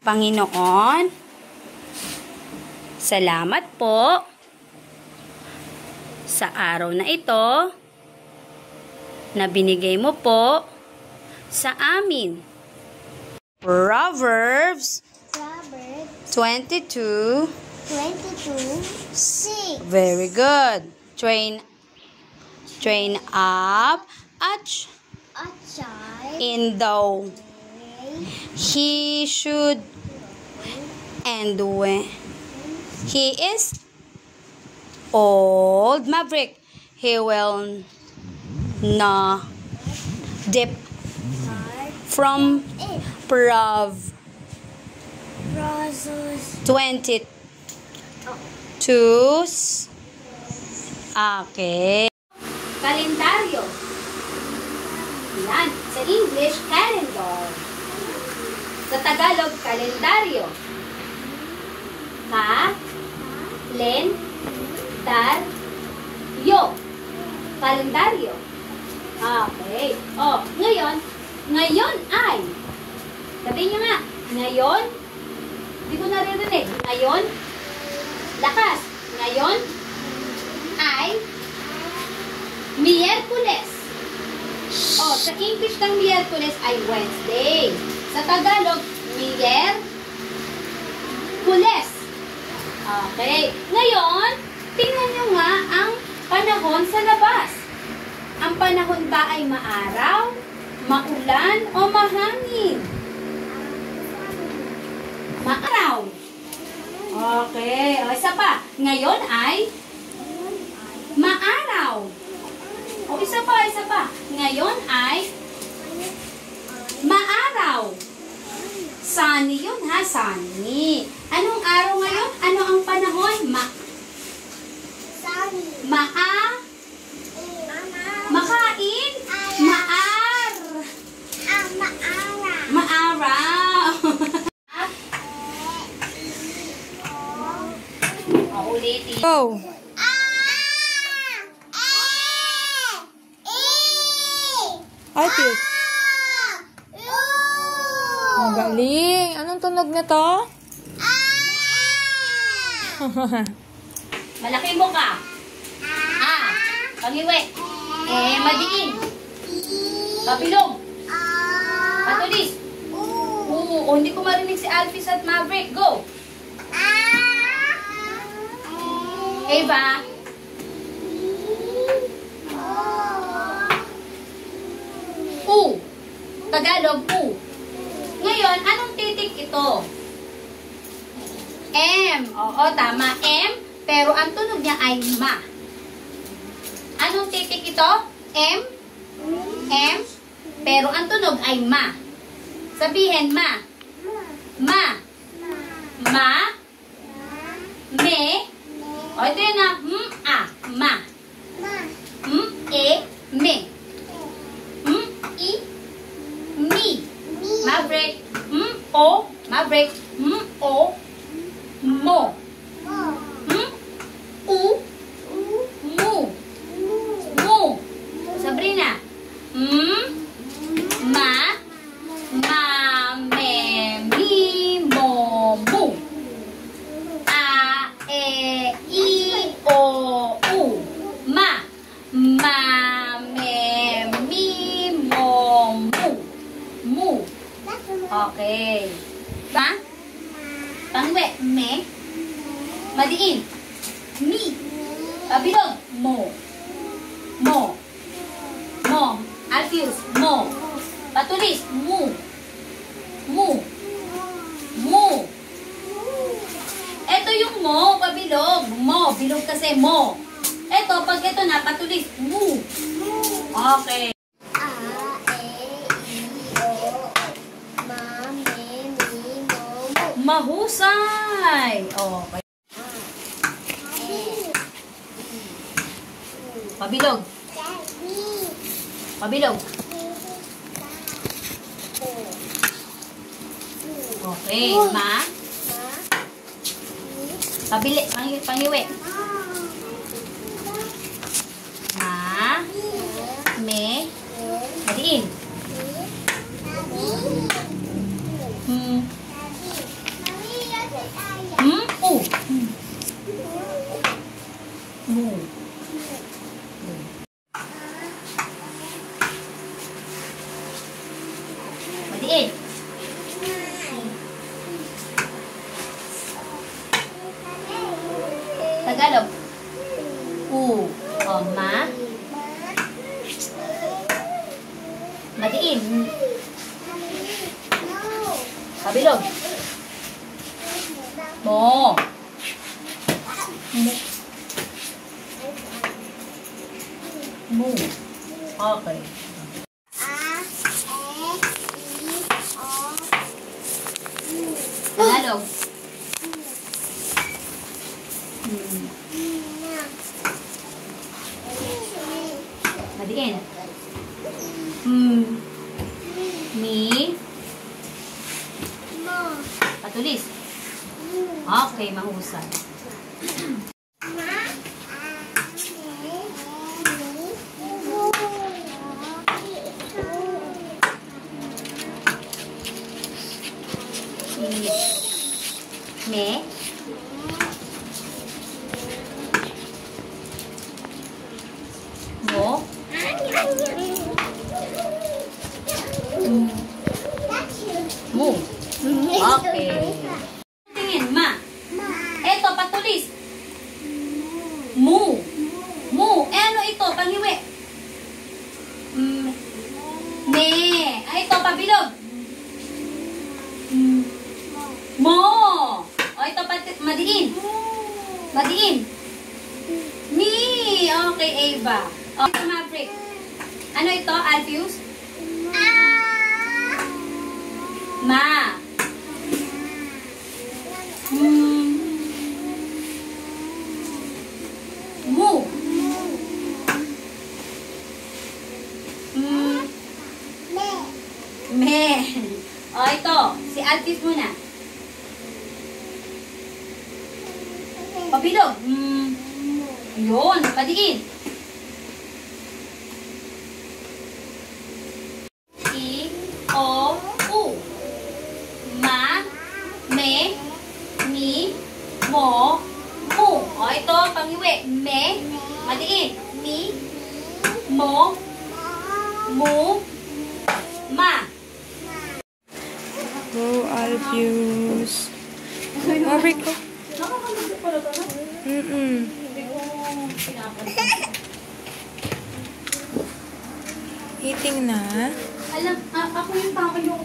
Panginoon, salamat po sa araw na ito na binigay mo po sa amin. Proverbs 22:6. Very good. Train up a child in the way he should, and when he is old, Maverick, he will not depart from Proverbs 22. Okay. Kalendaryo. Yan. Sa English, calendar. Sa Tagalog, kalendaryo. Kalendaryo. Okay. Ngayon ay. Sabihin nyo nga. Ngayon. Hindi ko naririnig. Ngayon. Lakas. Ngayon ay Miyerkules. Sa English ng Miyerkules ay Wednesday. Sa Tagalog, Miyerkules. Okay. Ngayon, tingnan nyo nga ang panahon sa labas. Ang panahon ba ay maaraw, maulan, o mahangin? Maaraw. Okay. O, isa pa. Ngayon ay maaraw. O, isa pa. Ngayon ay maaraw. Sunny yun, ha? Sunny. Anong araw ngayon? Ano ang panahon? Sunny. Makain? Maaraw. Ulitin. Go. Artist. Magaling. Anong tunog na to? Malaki mo ka. Pangiwi. Madiin. Pabilong. Patulis. Hindi ko marinig si Alphys at Maverick. Go. Eva. Tagalog, Ngayon, anong titik ito? M. Oo, tama. M. Pero ang tunog niya ay ma. Anong titik ito? M. M. Pero ang tunog ay ma. Sabihin, ma. Me. Ito yun na. Ma. Me. Mi. Maverick. Maverick. Mo. Mu. Sabrina. Me, mi, mo, mu. I, o, u. Ma, me, mi, mo, mu. Okay. Pangwe, me. Madiin. Mi. Pabilog, mo. Alphys, mo. Patulis, mu. Ito yung mo, pabilog. Mo, bilog kasi mo. Ito, pag ito na, patulis, mu. Okay. Mahusay. Okay. Pabilog. Okay, ma. Pangiwi. Ma. Me. Madiin. Tagalog. U. O, ma. Madiin. Kabilog. Mo. Mo. Okay. Tagalog. Madiin. Mi. Patulis. Okay, mahusay. Me. Mo. Mo. Okay. Tingin, ma. Eto, patulis. Mu. Mu. Eh, ano ito? Pangiwi. Me. Ay, ito, pabilog. Mo. O, ito, madiin. Madiin. Mi. Okay, Ava. O, ito, Maverick. Ano ito, Alfius? Ma. Mu. Me. O, ito. Si Alfius muna. Pabilog. Yun. Padiin. I, O, U. Ma, me, mi, mo, mu. O, ito, pangiwi. Me, madiin. Mi, mo, mu, ma. Go, Alfius. Maverick ko. Eating na. Alam, ako yung tao yung